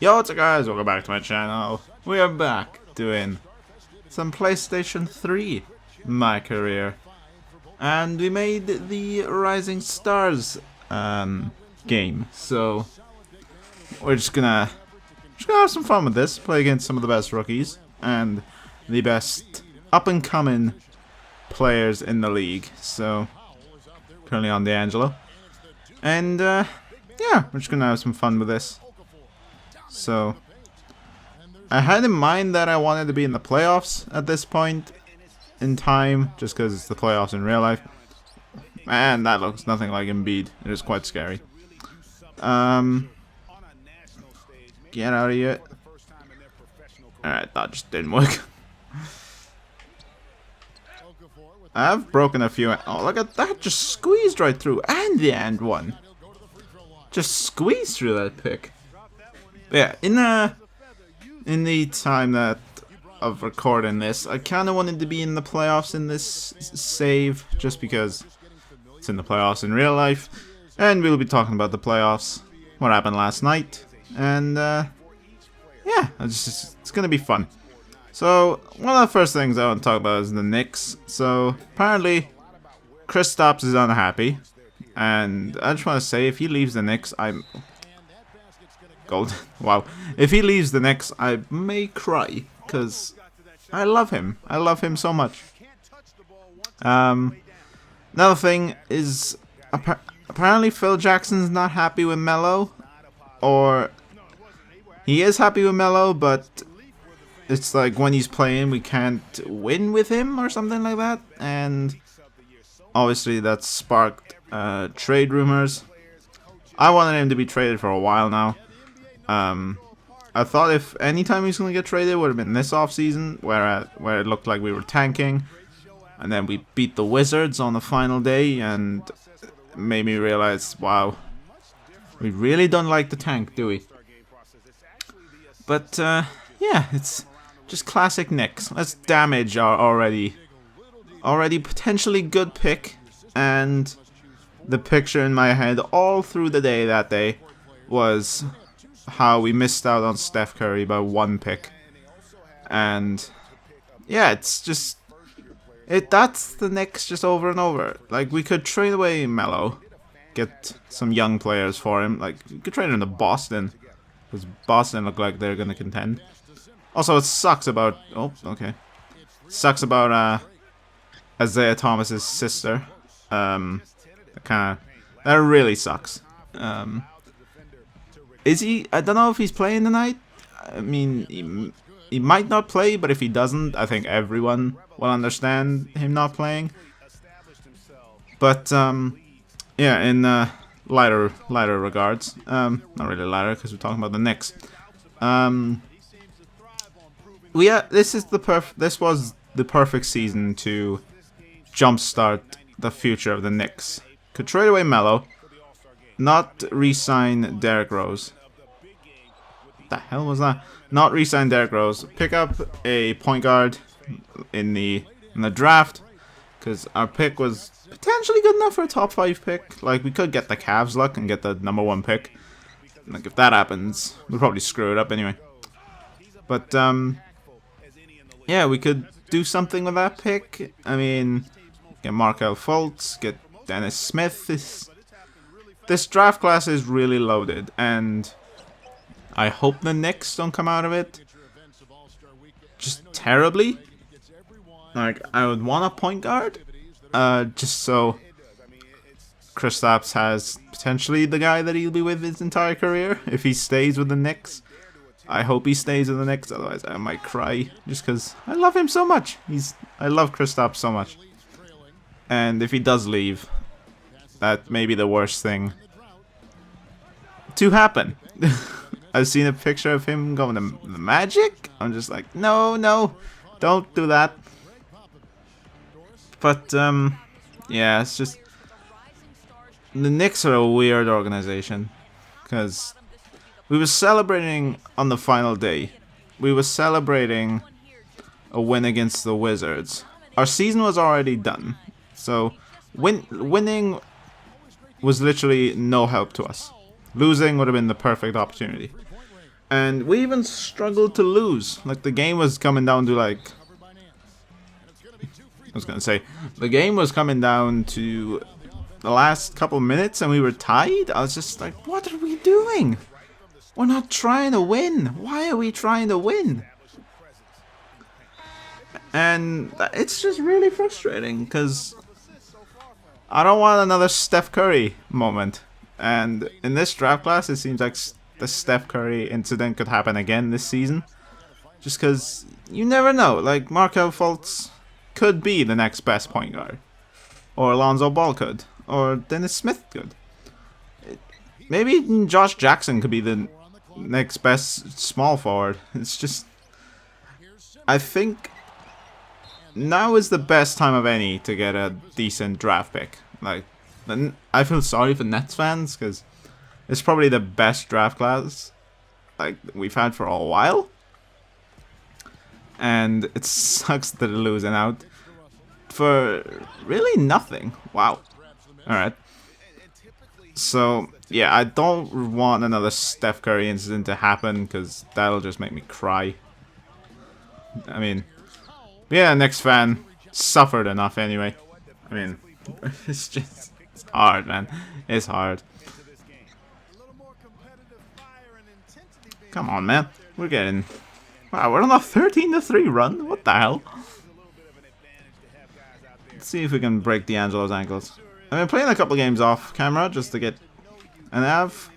Yo, what's up guys, welcome back to my channel. We are back doing some PlayStation 3 MyCareer. And we made the Rising Stars game. So we're just gonna have some fun with this, play against some of the best rookies and the best up and coming players in the league. So currently on D'Angelo. And yeah, we're just gonna have some fun with this. So, I had in mind that I wanted to be in the playoffs at this point in time, just because it's the playoffs in real life. And that looks nothing like Embiid. It is quite scary. Get out of here. Alright, that just didn't work. I've broken a few. Oh, look at that. Just squeezed right through. And the and one. Just squeezed through that pick. Yeah, in the time that of recording this, I kind of wanted to be in the playoffs in this save, just because it's in the playoffs in real life, and we'll be talking about the playoffs, what happened last night, and yeah, it's gonna be fun. So one of the first things I want to talk about is the Knicks. So apparently, Kristaps is unhappy, and I just want to say if he leaves the Knicks, I'm gold. Wow. If he leaves the Knicks, I may cry, because I love him. I love him so much. Another thing is, apparently Phil Jackson's not happy with Melo, or he is happy with Melo, but it's like when he's playing, we can't win with him, or something like that, and obviously that sparked trade rumors. I wanted him to be traded for a while now. I thought if any time he's gonna get traded, it would have been this offseason, where it looked like we were tanking, and then we beat the Wizards on the final day, and it made me realize, wow, we really don't like the tank, do we? But yeah, it's just classic Knicks. Let's damage our already potentially good pick, and the picture in my head all through the day that day was how we missed out on Steph Curry by one pick. And yeah, it's just that's the Knicks just over and over. Like, we could trade away Melo, get some young players for him. Like, we could trade him to Boston, because Boston look like they're gonna contend. Also, it sucks about Isaiah Thomas's sister. That really sucks. Is he? I don't know if he's playing tonight. I mean, he might not play, but if he doesn't, I think everyone will understand him not playing. But yeah, in lighter regards, not really lighter because we're talking about the Knicks. This was the perfect season to jumpstart the future of the Knicks. Could trade away Melo. Not re-sign Derrick Rose. What the hell was that? Not re-sign Derrick Rose. Pick up a point guard in the draft, because our pick was potentially good enough for a top 5 pick. Like, we could get the Cavs luck and get the #1 pick. Like, if that happens, we'll probably screw it up anyway. But yeah, we could do something with that pick. I mean, get Markelle Fultz, get Dennis Smith. This draft class is really loaded, and I hope the Knicks don't come out of it just terribly. Like, I would want a point guard, just so Kristaps has potentially the guy that he'll be with his entire career if he stays with the Knicks. I hope he stays with the Knicks, otherwise I might cry, just because I love him so much. I love Kristaps so much. And if he does leave, that may be the worst thing to happen. I've seen a picture of him going to the Magic. I'm just like, no, don't do that. But yeah, it's just the Knicks are a weird organization, because we were celebrating on the final day. We were celebrating a win against the Wizards. Our season was already done, so winning was literally no help to us. Losing would have been the perfect opportunity. And we even struggled to lose. Like, the game was coming down to, like... I was gonna say, the game was coming down to the last couple minutes and we were tied. I was just like, what are we doing? We're not trying to win. Why are we trying to win? And it's just really frustrating because I don't want another Steph Curry moment. And in this draft class, it seems like the Steph Curry incident could happen again this season. Just because you never know. Like, Markelle Fultz could be the next best point guard. Or Alonzo Ball could. Or Dennis Smith could. Maybe Josh Jackson could be the next best small forward. It's just... I think now is the best time of any to get a decent draft pick. Like, I feel sorry for Nets fans because it's probably the best draft class like we've had for a while. And it sucks that they're losing out for really nothing. Wow. Alright. So, yeah, I don't want another Steph Curry incident to happen because that'll just make me cry. I mean, yeah, Knicks fan suffered enough anyway. I mean, it's just, it's hard, man. It's hard. Come on, man. We're getting... Wow, we're on a 13-3 run. What the hell? Let's see if we can break D'Angelo's ankles. I've been playing a couple games off camera just to get... And I've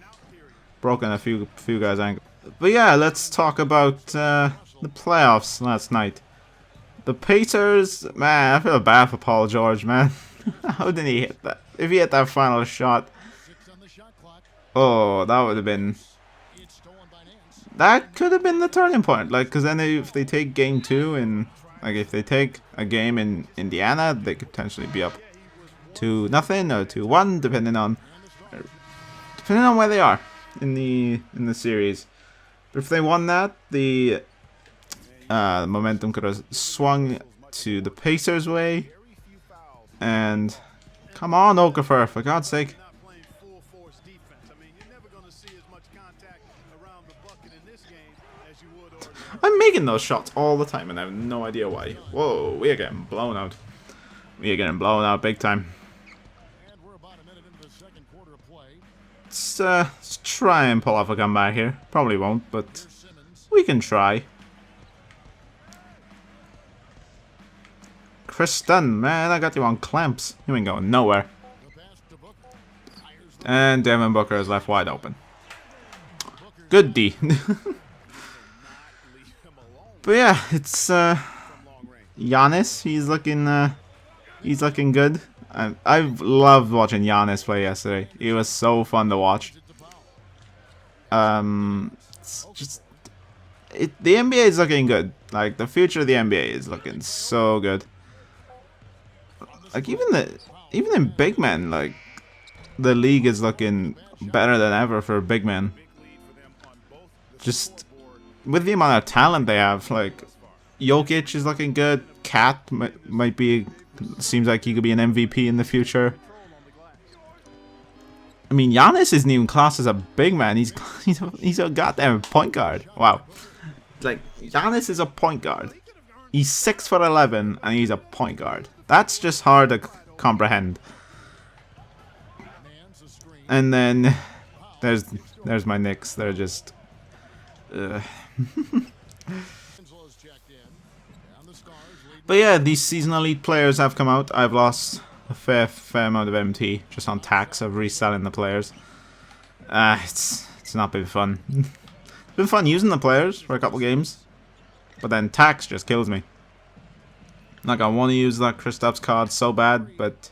broken a few guys' ankles. But yeah, let's talk about the playoffs last night. The Pacers, man, I feel bad for Paul George, man. How did he hit that? If he hit that final shot... Oh, that would have been... That could have been the turning point, like, because then if they take game 2 and, like, if they take a game in Indiana, they could potentially be up 2-0 or 2-1, depending on where they are in the series. But if they won that, the momentum could have swung to the Pacers' way. And come on, Okafor, for God's sake. I'm making those shots all the time and I have no idea why. Whoa, we are getting blown out. We are getting blown out big time. Let's try and pull off a comeback here. Probably won't, but we can try. Chris Dunn, man, I got you on clamps. You ain't going nowhere. And Devin Booker is left wide open. Good D. But yeah, it's Giannis. He's looking good. I've loved watching Giannis play yesterday. It was so fun to watch. It's just the NBA is looking good. Like, the future of the NBA is looking so good. Like, even in big men, like, the league is looking better than ever for big men. Just with the amount of talent they have, like, Jokic is looking good. Cat might be, seems like he could be an MVP in the future. I mean, Giannis isn't even classed as a big man. He's a goddamn point guard. Wow, like, Giannis is a point guard. He's 6'11" and he's a point guard. That's just hard to comprehend. And then there's my Knicks. They're just. But yeah, these season elite players have come out. I've lost a fair amount of MT just on tax of reselling the players. It's not been fun. It's been fun using the players for a couple games, but then tax just kills me. Like, I want to use that Kristaps card so bad, but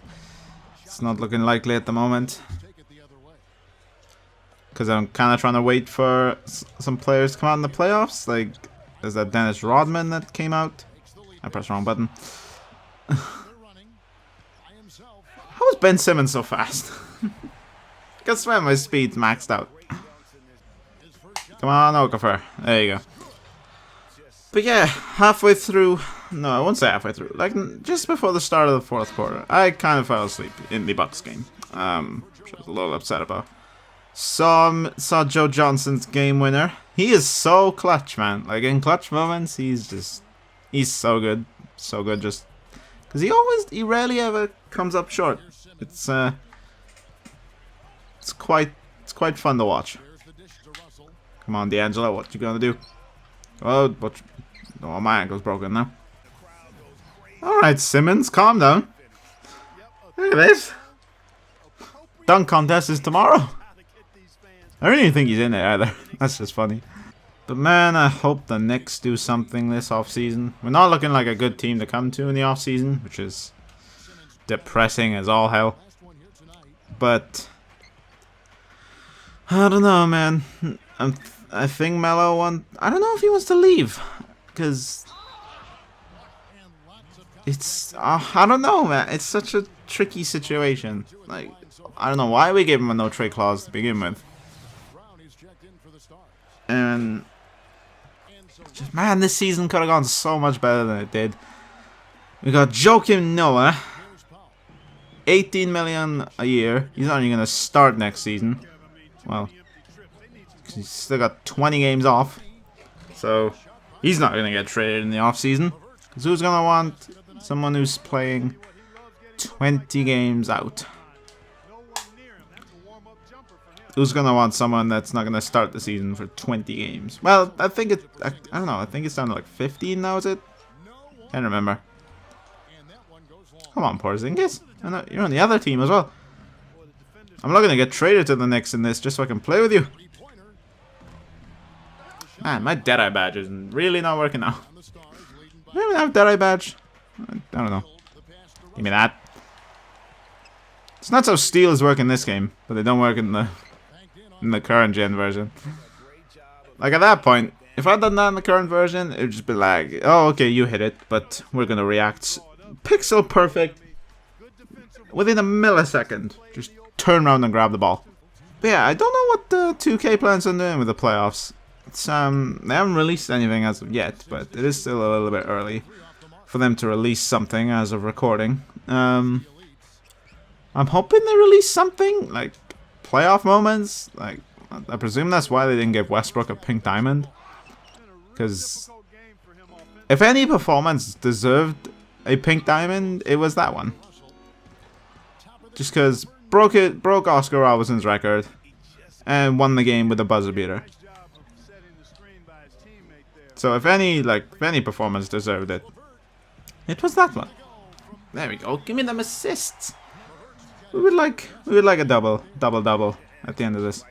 it's not looking likely at the moment. Because I'm kind of trying to wait for some players to come out in the playoffs. Like, there's that Dennis Rodman that came out. I pressed the wrong button. How is Ben Simmons so fast? I can swear my speed's maxed out. Come on, Okafor. There you go. But yeah, halfway through... No, I won't say halfway through. Like, just before the start of the fourth quarter, I kind of fell asleep in the Bucks game. Which I was a little upset about. Saw Joe Johnson's game winner. he is so clutch, man. Like in clutch moments, he's so good, just because he rarely ever comes up short. It's quite fun to watch. Come on, D'Angelo, what you gonna do? Oh, oh, my ankle's broken now. All right, Simmons, calm down. Look at this. Dunk contest is tomorrow. I don't even think he's in it either. That's just funny. But man, I hope the Knicks do something this offseason. We're not looking like a good team to come to in the offseason, which is depressing as all hell. But I don't know, man. I think Melo I don't know if he wants to leave, because it's I don't know, man. It's such a tricky situation. Like, I don't know why we gave him a no trade clause to begin with. And just, man, this season could have gone so much better than it did. We got Joakim Noah, 18 million a year. He's not even gonna start next season. Well, he's still got 20 games off, so he's not gonna get traded in the off season. Because who's gonna want someone who's playing 20 games out? Who's gonna want someone that's not gonna start the season for 20 games? Well, I think I don't know. I think it's down to like 15 now. Is it? Can't remember. Come on, Porzingis. You're on the other team as well. I'm not gonna get traded to the Knicks in this just so I can play with you. Man, my Deadeye badge is really not working out. Do I even have Deadeye badge? I don't know. Give me that. It's not so steals work in this game, but they don't work in the current gen version. Like at that point, if I'd done that in the current version, it'd just be like, oh, okay, you hit it, but we're gonna react pixel perfect within a millisecond. Just turn around and grab the ball. But yeah, I don't know what the 2K plans on doing with the playoffs. It's they haven't released anything as of yet, but it is still a little bit early for them to release something as of recording. I'm hoping they release something like playoff moments. Like, I presume that's why they didn't give Westbrook a pink diamond, because if any performance deserved a pink diamond, it was that one. Just because broke Oscar Robertson's record and won the game with a buzzer beater. So if any performance deserved it, it was that one. There we go. Give me them assists. We would like a double at the end of this.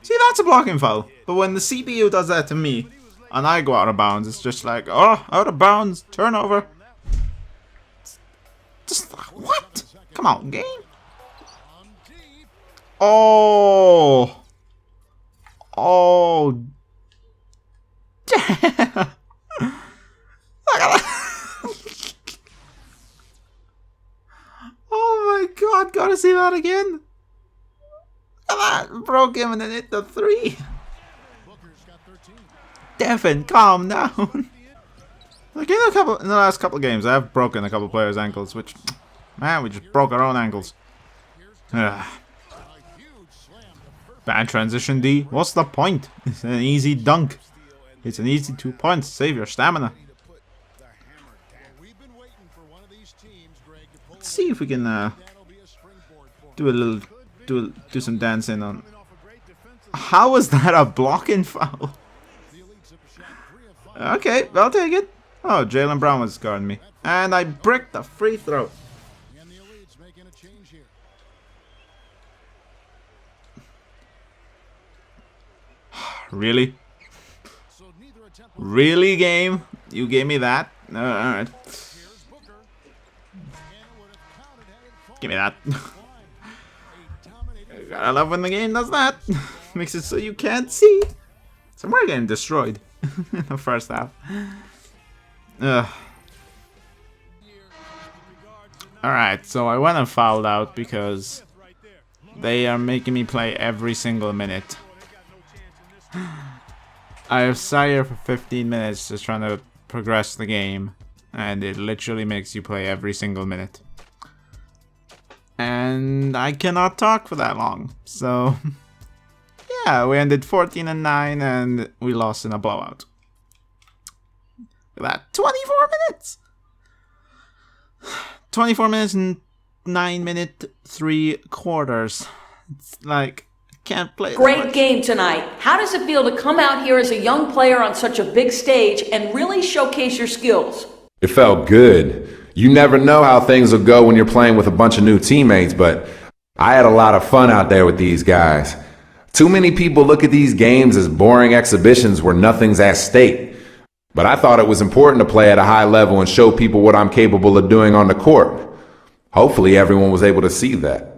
See, that's a blocking foul. But when the CPU does that to me, and I go out of bounds, it's just like, oh, out of bounds, turnover. Just what? Come on, game. Oh. Oh. Damn. Look at that. Oh my god, gotta see that again. Look at that. Broke him and then hit the 3. Devin, calm down. Like in the last couple of games, I have broken a couple of players' ankles, which, man, we just broke our own ankles. Ugh. Bad transition, D. What's the point? It's an easy dunk. It's an easy 2 points. Save your stamina. Let's see if we can do some dancing on. How is that a blocking foul? Okay, I'll take it. Oh, Jaylen Brown was guarding me, and I bricked the free throw. Really? Really, game? You gave me that? Alright. Give me that. I love when the game does that. Makes it so you can't see. So we're getting destroyed in the first half. Alright, so I went and fouled out because they are making me play every single minute. I have sat here for 15 minutes just trying to progress the game, and it literally makes you play every single minute. And I cannot talk for that long, so Yeah, we ended 14-9 and we lost in a blowout. Look at that, 24 minutes! 24 minutes and 9-minute 3/4. It's like, can't play that Great much. game tonight. How does it feel to come out here as a young player on such a big stage and really showcase your skills? It felt good. You never know how things will go when you're playing with a bunch of new teammates, but I had a lot of fun out there with these guys. Too many people look at these games as boring exhibitions where nothing's at stake. But I thought it was important to play at a high level and show people what I'm capable of doing on the court. Hopefully everyone was able to see that.